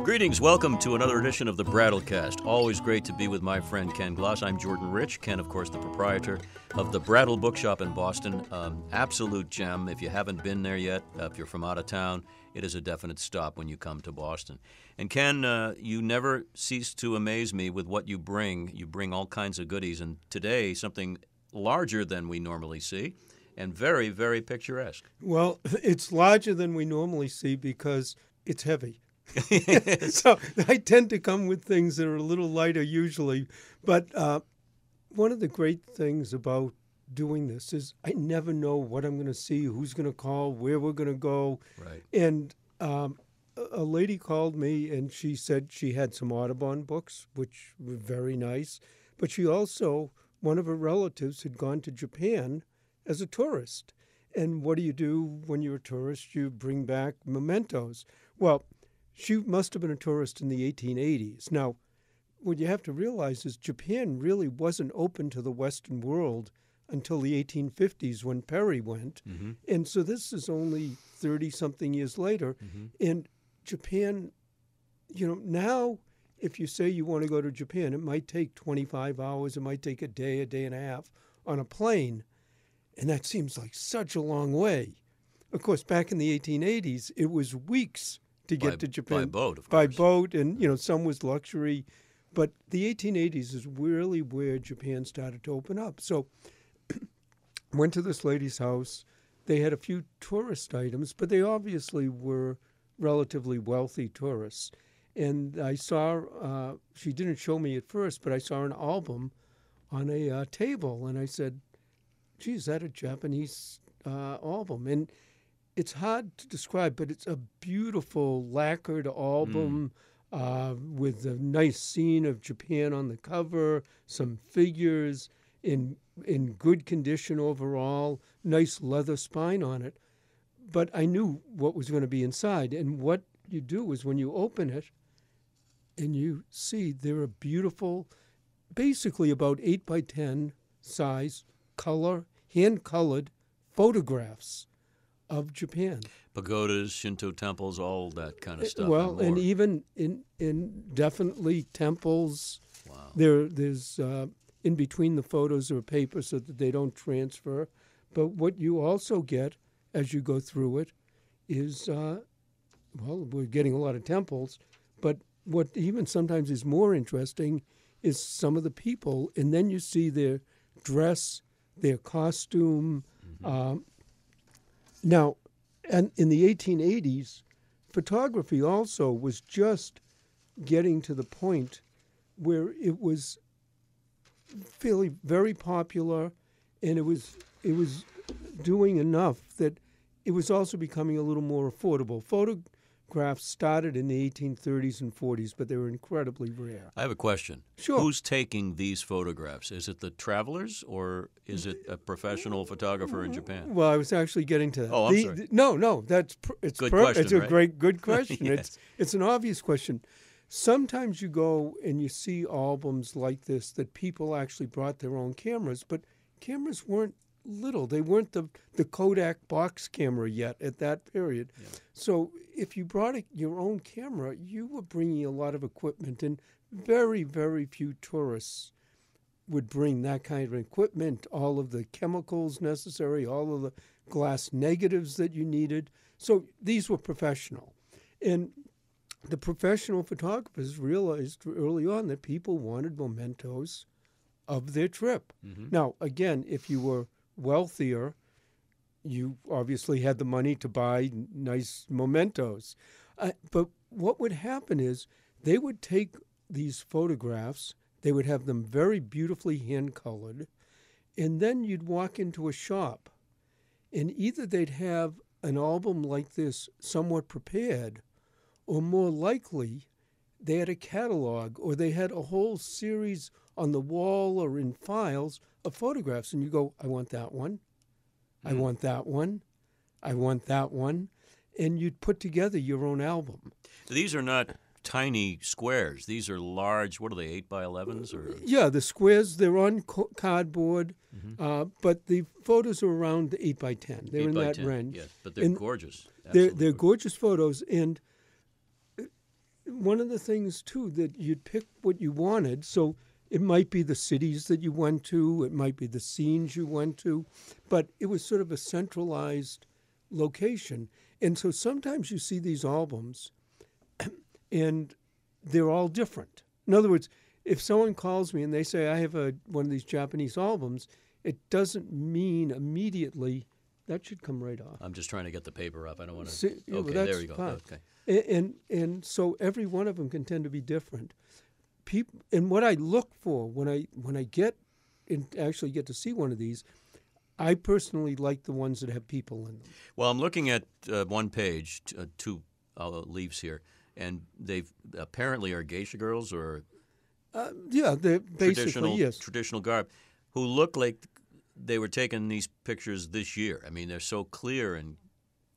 Greetings. Welcome to another edition of the Brattlecast. Always great to be with my friend Ken Gloss. I'm Jordan Rich. Ken, of course, the proprietor of the Brattle bookshop in Boston. Absolute gem. If you haven't been there yet, if you're from out of town, it is a definite stop when you come to Boston. And Ken, you never cease to amaze me with what you bring. You bring all kinds of goodies, and today something larger than we normally see and very, very picturesque. Well, it's larger than we normally see because it's heavy. So I tend to come with things that are a little lighter usually. But one of the great things about doing this is I never know what I'm going to see, who's going to call, where we're going to go. Right. And a lady called me and she said she had some Audubon books, which were very nice. But she also, one of her relatives had gone to Japan as a tourist. And what do you do when you're a tourist? You bring back mementos. Well, she must have been a tourist in the 1880s. Now, what you have to realize is Japan really wasn't open to the Western world until the 1850s when Perry went. Mm-hmm. And so this is only 30-something years later. Mm-hmm. And Japan, now if you say you want to go to Japan, it might take 25 hours. It might take a day and a half on a plane. And that seems like such a long way. Of course, back in the 1880s, it was weeks to get to Japan. By boat, of course. By boat, and, some was luxury. But the 1880s is really where Japan started to open up. So went to this lady's house. They had a few tourist items, but they obviously were relatively wealthy tourists. And I saw, she didn't show me at first, but I saw an album on a table. And I said, gee, is that a Japanese album? And it's hard to describe, but it's a beautiful lacquered album with a nice scene of Japan on the cover, some figures in good condition overall, nice leather spine on it. But I knew what was going to be inside. And what you do is when you open it and you see there are beautiful, basically about 8 by 10 size, color, hand-colored photographs of Japan. Pagodas, Shinto temples, all that kind of stuff. Well, and even in definitely temples. Wow. There's in between the photos or paper so that they don't transfer. But what you also get as you go through it is, we're getting a lot of temples, but what even sometimes is more interesting is some of the people, and then you see their dress, their costume. Mm-hmm. Now, and in the 1880s, photography also was just getting to the point where it was very popular, and it was doing enough that it was also becoming a little more affordable. Photographs started in the 1830s and 40s, but they were incredibly rare. I have a question. Sure. Who's taking these photographs? Is it the travelers, or is it a professional photographer in Japan? Well, I was actually getting to that. Oh, I'm sorry. No, it's good question, it's a right? good question. Yes. It's an obvious question. Sometimes you go and you see albums like this that people actually brought their own cameras, but cameras weren't little. They weren't the Kodak box camera yet at that period. Yeah. So if you brought your own camera, you were bringing a lot of equipment, and very, very few tourists would bring that kind of equipment, all of the chemicals necessary, all of the glass negatives that you needed. So these were professional. And the professional photographers realized early on that people wanted mementos of their trip. Mm-hmm. Now, again, if you were wealthier, you obviously had the money to buy nice mementos. But what would happen is they would take these photographs, they would have them very beautifully hand-colored, and then you'd walk into a shop, and either they'd have an album like this somewhat prepared, or more likely they had a catalog, or they had a whole series on the wall or in files of photographs, and you go, I want that one, I want that one, I want that one, and you'd put together your own album. These are not tiny squares. These are large, what are they, 8 by 11s? Or? Yeah, the squares, they're on cardboard, but the photos are around 8 by 10. They're in that range. Yes, but they're gorgeous. They're gorgeous photos, and one of the things, too, that you'd pick what you wanted. So it might be the cities that you went to, it might be the scenes you went to, but it was sort of a centralized location. And so sometimes you see these albums and they're all different. In other words, if someone calls me and they say, I have one of these Japanese albums, it doesn't mean immediately that should come right off. I'm just trying to get the paper up. I don't want to. See, yeah, okay, well, there you go. fine. Okay. And so every one of them can tend to be different. And what I look for when I actually get to see one of these, I personally like the ones that have people in them. Well, I'm looking at one page, two leaves here, and they apparently are geisha girls or yeah, they're basically, yes. traditional garb, who look like they were taking these pictures this year. I mean, they're so clear and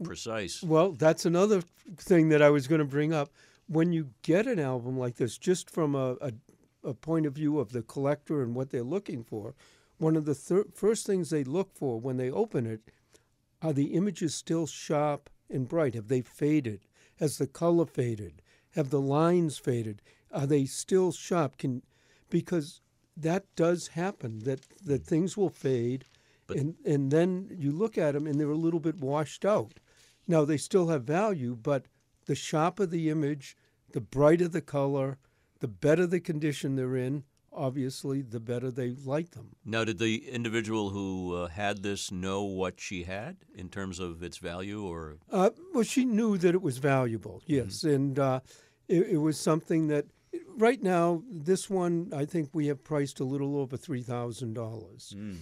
precise. Well, that's another thing that I was going to bring up. When you get an album like this, just from a point of view of the collector and what they're looking for, one of the first things they look for when they open it, are the images still sharp and bright? Have they faded? Has the color faded? Have the lines faded? Are they still sharp? Because that does happen, that things will fade, and then you look at them and they're a little bit washed out. Now, they still have value, but the sharper the image, the brighter the color, the better the condition they're in, obviously, the better they like them. Now, did the individual who had this know what she had in terms of its value? Or well, she knew that it was valuable, yes. Mm-hmm. And it was something that, right now, this one, I think we have priced a little over $3,000. Mm.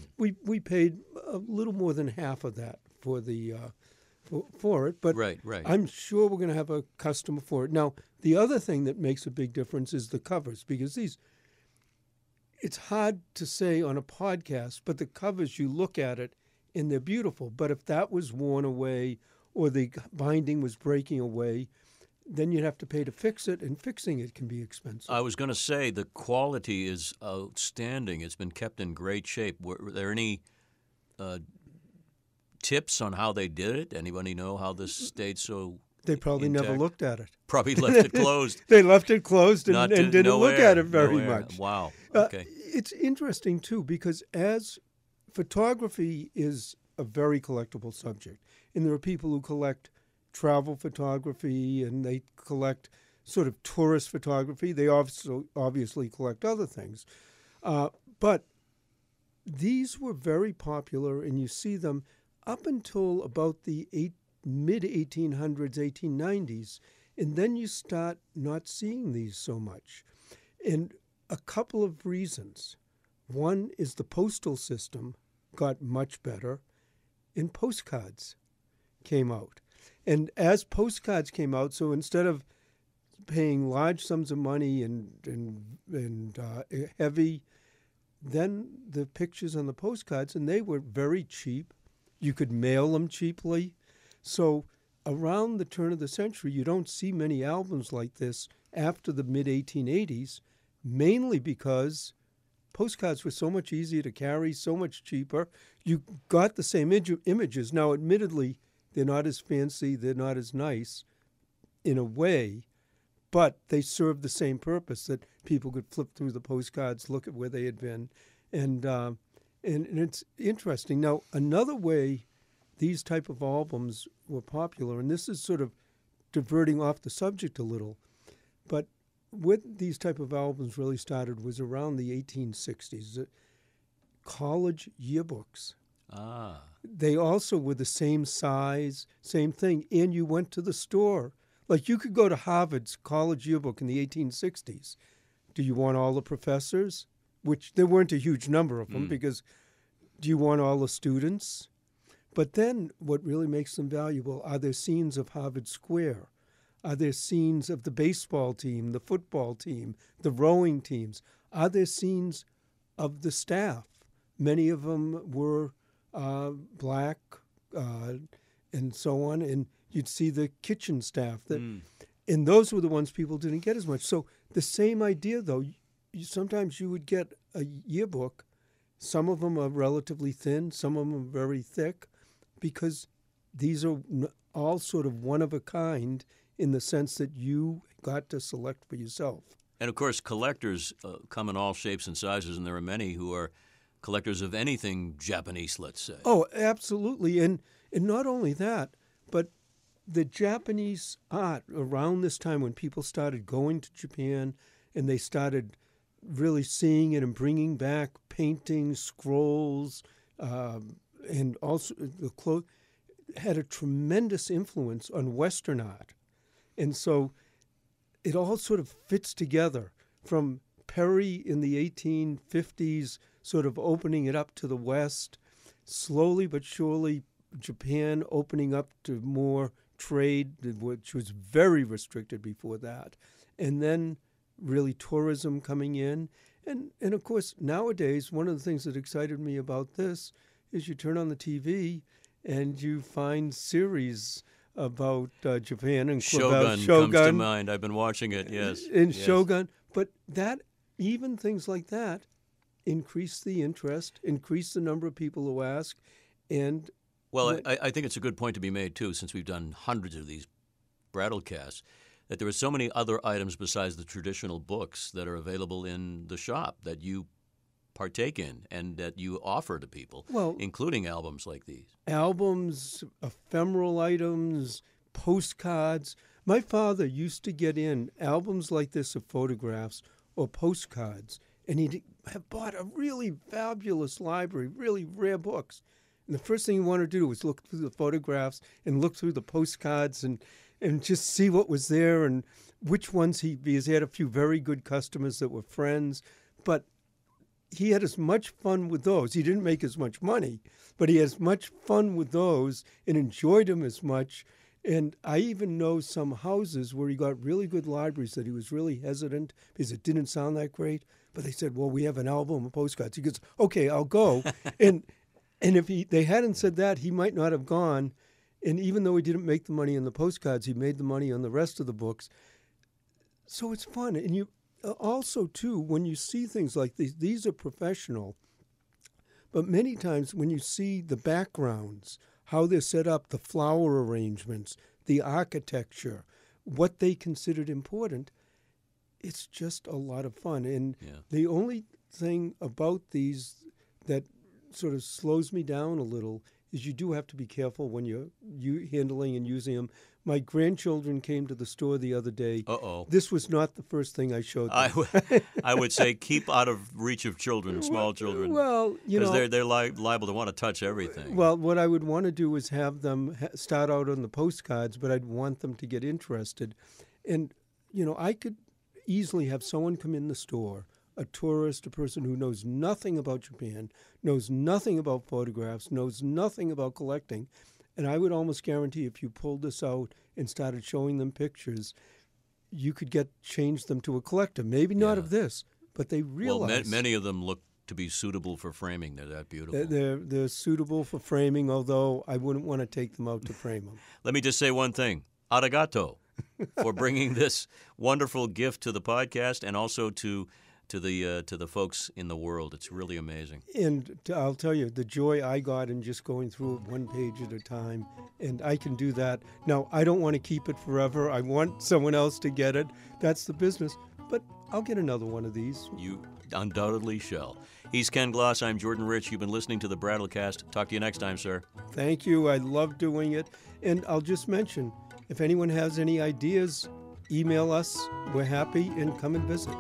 We paid a little more than half of that for the for it, but right. I'm sure we're going to have a customer for it. Now, the other thing that makes a big difference is the covers, because it's hard to say on a podcast, but the covers, you look at it and they're beautiful. But if that was worn away or the binding was breaking away, then you'd have to pay to fix it, and fixing it can be expensive. I was going to say the quality is outstanding. It's been kept in great shape. Were there any tips on how they did it? Anybody know how this stayed so They probably intact? never looked at it. Probably left it closed. They left it closed and didn't look at it very much. Wow. Okay. It's interesting, too, because as photography is a very collectible subject, and there are people who collect travel photography and they collect sort of tourist photography. They also obviously collect other things. But these were very popular, and you see them up until about the mid-1800s, 1890s, and then you start not seeing these so much. And a couple of reasons. One is the postal system got much better, and postcards came out. And as postcards came out, so instead of paying large sums of money and heavy, then the pictures on the postcards, and they were very cheap. You could mail them cheaply. So around the turn of the century, you don't see many albums like this after the mid-1880s, mainly because postcards were so much easier to carry, so much cheaper. You got the same images. Now, admittedly, they're not as fancy, they're not as nice in a way, but they serve the same purpose, that people could flip through the postcards, look at where they had been, and it's interesting. Now, another way these type of albums were popular, and this is sort of diverting off the subject a little, but when these type of albums really started was around the 1860s. College yearbooks. Ah. They also were the same size, same thing, and you went to the store. Like, you could go to Harvard's college yearbook in the 1860s. Do you want all the professors? Which there weren't a huge number of them, because do you want all the students? But then what really makes them valuable are there scenes of Harvard Square? Are there scenes of the baseball team, the football team, the rowing teams? Are there scenes of the staff? Many of them were black and so on, and you'd see the kitchen staff. And those were the ones people didn't get as much. So the same idea, though, sometimes you would get a yearbook. Some of them are relatively thin, some of them are very thick, because these are all sort of one of a kind in the sense that you got to select for yourself. And of course, collectors come in all shapes and sizes, and there are many who are collectors of anything Japanese, let's say. Oh, absolutely. And not only that, but the Japanese art around this time when people started going to Japan and they started really seeing it and bringing back paintings, scrolls, and also the clothes, had a tremendous influence on Western art. And so it all sort of fits together from Perry in the 1850s, sort of opening it up to the West, slowly but surely Japan opening up to more trade, which was very restricted before that, and then really tourism coming in. And of course, nowadays, one of the things that excited me about this is you turn on the TV and you find series about Japan and Shogun comes to mind. I've been watching it, yes. And yes. Shogun. But that, even things like that, increase the interest, increase the number of people who ask. And well, I think it's a good point to be made, too, since we've done hundreds of these Brattlecasts, that there are so many other items besides the traditional books that are available in the shop that you partake in and that you offer to people, including albums like these. Albums, ephemeral items, postcards. My father used to get in albums like this of photographs or postcards, and he'd have bought a really fabulous library, really rare books. And the first thing he wanted to do was look through the photographs and look through the postcards and just see what was there and which ones because he had a few very good customers that were friends. But he had as much fun with those. He didn't make as much money, but he had as much fun with those and enjoyed them as much. And I even know some houses where he got really good libraries that he was really hesitant because it didn't sound that great. But they said, well, we have an album of postcards. He goes, okay, I'll go. and if they hadn't said that, he might not have gone. And even though he didn't make the money on the postcards, he made the money on the rest of the books. So it's fun. And you also, too, when you see things like these are professional. But many times when you see the backgrounds, how they're set up, the flower arrangements, the architecture, what they considered important, it's just a lot of fun. And the only thing about these that sort of slows me down a little is you do have to be careful when you're handling and using them. My grandchildren came to the store the other day. Uh-oh. This was not the first thing I showed them. I would say keep out of reach of children, small children. Well, because they're liable to want to touch everything. Well, what I would want to do is have them start out on the postcards, but I'd want them to get interested. And, I could easily have someone come in the store, a tourist, a person who knows nothing about Japan, knows nothing about photographs, knows nothing about collecting. And I would almost guarantee if you pulled this out and started showing them pictures, you could change them to a collector. Maybe not of this, but they realize. Well, many of them look to be suitable for framing. They're that beautiful. They're suitable for framing, although I wouldn't want to take them out to frame them. Let me just say one thing. Arigato for bringing this wonderful gift to the podcast and also to the folks in the world. It's really amazing. And I'll tell you, the joy I got in just going through it one page at a time, and I can do that. Now, I don't want to keep it forever. I want someone else to get it. That's the business. But I'll get another one of these. You undoubtedly shall. He's Ken Gloss. I'm Jordan Rich. You've been listening to the Brattlecast. Talk to you next time, sir. Thank you. I love doing it. And I'll just mention, if anyone has any ideas, email us. We're happy, and come and visit.